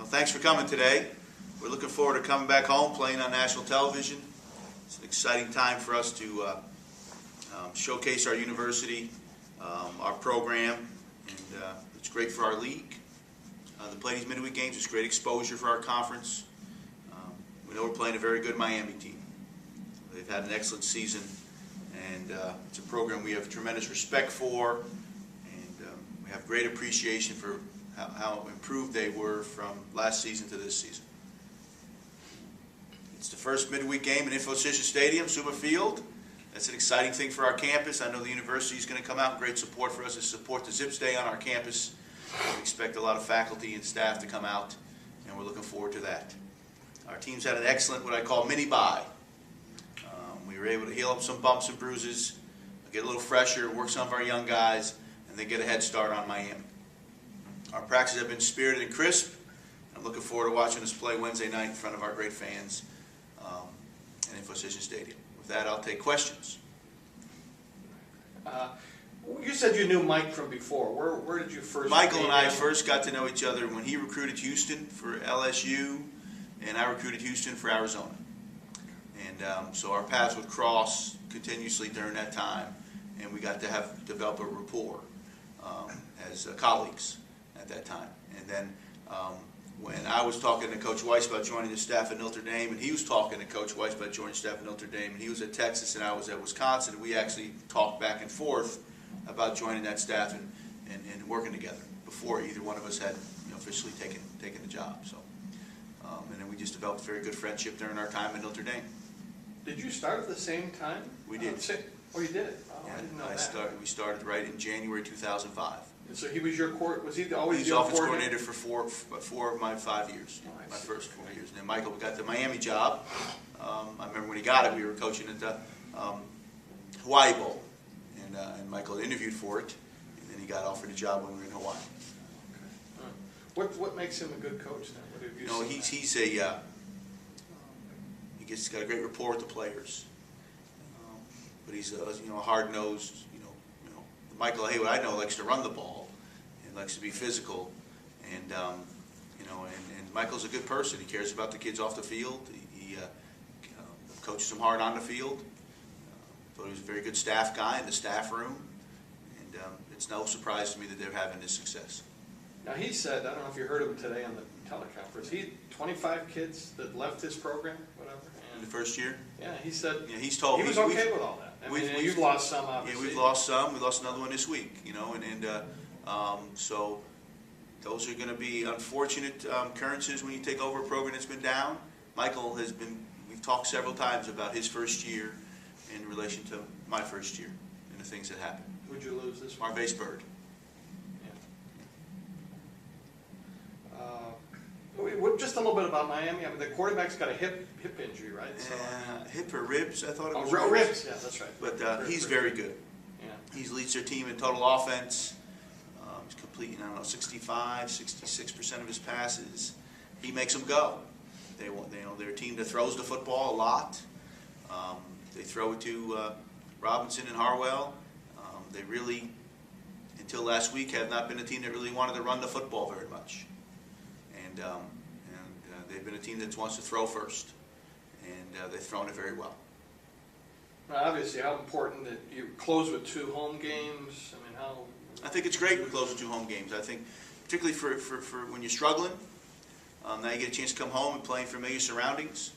thanks for coming today. We're looking forward to coming back home, playing on national television. It's an exciting time for us to showcase our university, our program, and it's great for our league. The Pallades Midweek Games is great exposure for our conference. We know we're playing a very good Miami team. They've had an excellent season, and it's a program we have tremendous respect for, and we have great appreciation for how improved they were from last season to this season. It's the first midweek game in Infosys Stadium, Suma Field. That's an exciting thing for our campus. I know the university is going to come out in great support for us to support the Zips Day on our campus. We expect a lot of faculty and staff to come out, and we're looking forward to that. Our team's had an excellent, what I call mini-bye. We were able to heal up some bumps and bruises, get a little fresher, work some of our young guys, and then get a head start on Miami. Our practices have been spirited and crisp. I'm looking forward to watching us play Wednesday night in front of our great fans in Infosys Stadium. With that, I'll take questions. You said you knew Mike from before. Where did you first meet him? Michael and I first got to know each other when he recruited Houston for LSU, and I recruited Houston for Arizona. And so our paths would cross continuously during that time, and we got to develop a rapport as colleagues at that time. And then when I was talking to Coach Weiss about joining the staff at Notre Dame, and he was talking to Coach Weiss about joining the staff at Notre Dame, and he was at Texas and I was at Wisconsin, and we actually talked back and forth about joining that staff and working together before either one of us had officially taken the job. So, and then we just developed a very good friendship during our time at Notre Dame. Did you start at the same time? We did. Oh, you did? Oh, Yeah, I didn't know that. we started right in January 2005. And so he was your was he always He was your offense coordinator for four of my 5 years, Oh, I my see. first 4 years. And then Michael got the Miami job. I remember when he got it, we were coaching at the Hawaii Bowl, and Michael interviewed for it, and then he got offered a job when we were in Hawaii. Okay. What makes him a good coach then? What have you seen? He's got a great rapport with the players, but he's a hard-nosed. Michael Haywood, I know, likes to run the ball and likes to be physical, and and Michael's a good person. He cares about the kids off the field. He coaches them hard on the field. But he's a very good staff guy in the staff room, and it's no surprise to me that they're having this success. Now he said, I don't know if you heard him today on the teleconference, he 25 kids that left his program, whatever. In the first year? Yeah, he said he's told he was okay with all that. I mean, you've lost some, obviously. Yeah, we've lost some. We lost another one this week, so those are going to be unfortunate occurrences when you take over a program that's been down. Michael we've talked several times about his first year in relation to my first year and the things that happened. Would you lose this one? Marvase Bird. Just a little bit about Miami. I mean, the quarterback's got a hip injury, right? So, hip or ribs, I thought it was. Ribs, yeah, that's right. But he's very good. Yeah. He leads their team in total offense. He's completing, 65, 66% of his passes. He makes them go. They're a team that throws the football a lot. They throw it to Robinson and Harwell. They really, until last week, have not been a team that really wanted to run the football very much. And they've been a team that wants to throw first, and they've thrown it very well. Now, obviously, how important that you close with 2 home games. I mean, how? I think it's great we close with 2 home games. I think, particularly for when you're struggling, now you get a chance to come home and play in familiar surroundings,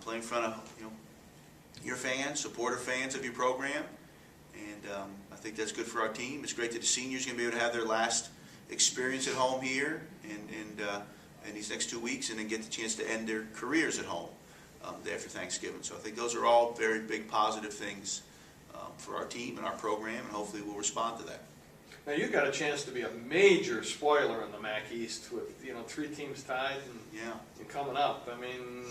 play in front of your fans, supporter fans of your program, and I think that's good for our team. It's great that the seniors are going to be able to have their last experience at home here in these next 2 weeks, and then get the chance to end their careers at home after Thanksgiving. So I think those are all very big positive things for our team and our program, and hopefully we'll respond to that. Now you got a chance to be a major spoiler in the MAC East with 3 teams tied and coming up. I mean,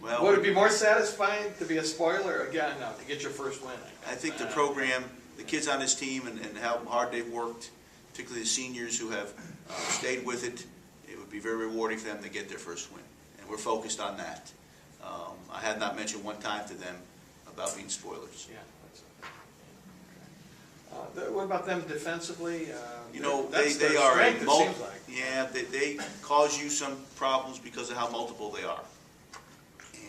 would it be more satisfying to be a spoiler again? No, to get your first win. I think the program, the kids on this team, and how hard they've worked, particularly the seniors who have stayed with it, it would be very rewarding for them to get their first win. And we're focused on that. I have not mentioned one time to them about being spoilers. Yeah, that's okay. What about them defensively? You know, That's they their are strength, it seems like. yeah, they cause you some problems because of how multiple they are.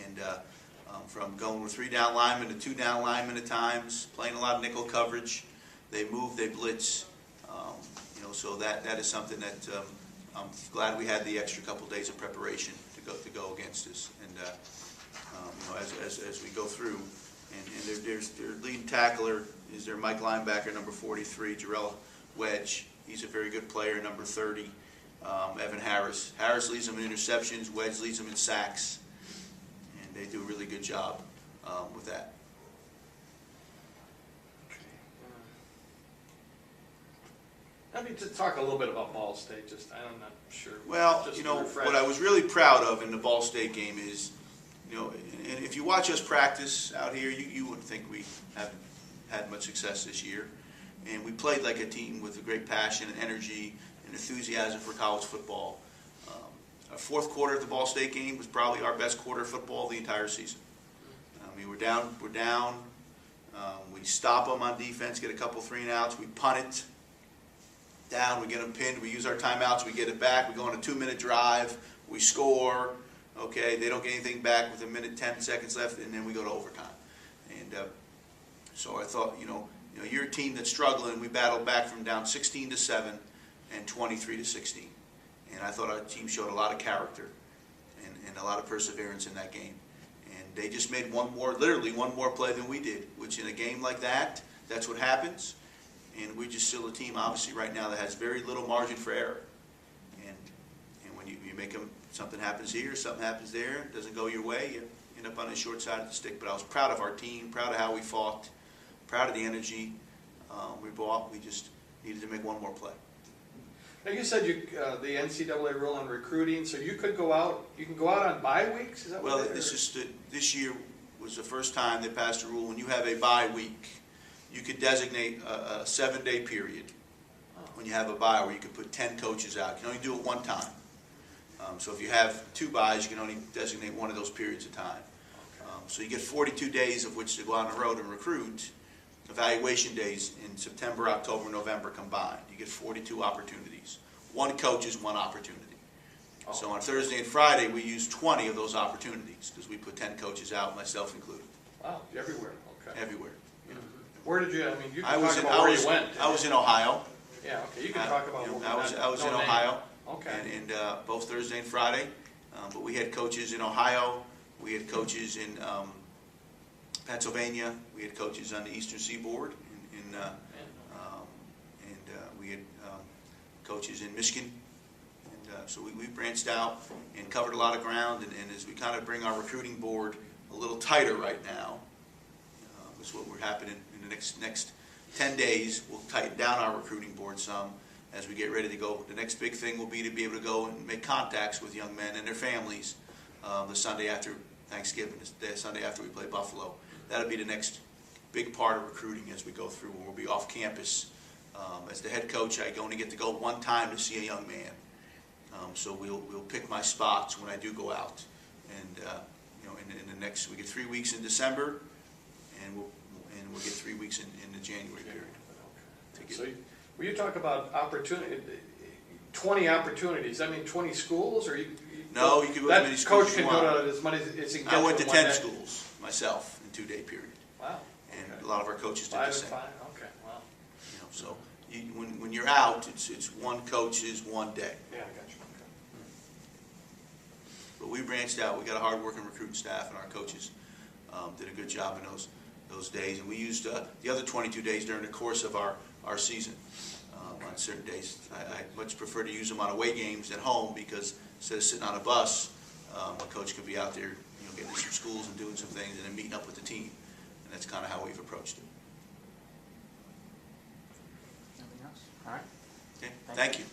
And from going with 3 down linemen to 2 down linemen at times, playing a lot of nickel coverage, they move, they blitz. You know, so that is something that I'm glad we had the extra couple days of preparation to go against us. And you know, as we go through, and their lead tackler is their Mike linebacker, number 43, Jarrell Wedge. He's a very good player, number 30, Evan Harris. Harris leads them in interceptions, Wedge leads them in sacks, and they do a really good job with that. I mean, to talk a little bit about Ball State, I'm not sure. Well, just you know, refresh. what I was really proud of in the Ball State game is, you know, and if you watch us practice out here, you wouldn't think we haven't had much success this year. And we played like a team with a great passion and energy and enthusiasm for college football. Our fourth quarter of the Ball State game was probably our best quarter of football the entire season. I mean, we're down. We stop them on defense, get a couple 3-and-outs, we punt it down, we get them pinned, we use our timeouts, we get it back, we go on a 2-minute drive, we score, okay, they don't get anything back with 1:10 left, and then we go to overtime. And so I thought, you know, you're a team that's struggling. We battled back from down 16-7 and 23-16. And I thought our team showed a lot of character and a lot of perseverance in that game. And they just made literally one more play than we did, which in a game like that, that's what happens. And we're just still a team, obviously, right now that has very little margin for error. And when you make them, something happens here, something happens there, it doesn't go your way, you end up on the short side of the stick. But I was proud of our team, proud of how we fought, proud of the energy we brought. We just needed to make one more play. Now you said the NCAA rule on recruiting, so you could go out. You can go out on bye weeks. Is that well? What This year was the first time they passed a rule when you have a bye week, you could designate a 7-day period when you have a bye where you can put 10 coaches out. You can only do it one time. So if you have 2 byes, you can only designate one of those periods of time. So you get 42 days of which to go out on the road and recruit. Evaluation days in September, October, November combined. You get 42 opportunities. 1 coach is 1 opportunity. So on Thursday and Friday, we used 20 of those opportunities because we put 10 coaches out, myself included. Wow, everywhere. Okay. Everywhere. Yeah. Where did you? I mean, you can I was talk about where you went. I was in Ohio. Yeah. Okay. You can talk about. I was in Ohio. Okay. And both Thursday and Friday, but we had coaches in Ohio. We had coaches in Pennsylvania. We had coaches on the Eastern Seaboard, and we had coaches in Michigan. And so we branched out and covered a lot of ground. And as we kind of bring our recruiting board a little tighter right now, is what we're happening in the next 10 days. We'll tighten down our recruiting board some as we get ready to go. The next big thing will be to be able to go and make contacts with young men and their families the Sunday after Thanksgiving, the Sunday after we play Buffalo. That'll be the next big part of recruiting as we go through, when we'll be off campus. As the head coach, I only get to go one time to see a young man. So we'll pick my spots when I do go out. And in the next, we get 3 weeks in December, and we'll get 3 weeks in the January period. Okay. So when you talk about opportunity, 20 opportunities, I mean 20 schools, or no, you can go as many schools as you want. Coach can go to as many as he can. I went to 10 schools myself in 2-day period. Wow. And a lot of our coaches did 5 the same. and 5. Okay. Wow. So when you're out, it's one coach is one day. Yeah, I got you. Okay. But we branched out. We got a hard-working recruiting staff, and our coaches did a good job in those days. And we used the other 22 days during the course of our season. On certain days, I much prefer to use them on away games at home, because instead of sitting on a bus, a coach could be out there, getting to some schools and doing some things, and then meeting up with the team. And that's kind of how we've approached it. Nothing else? All right. Okay. Thank you.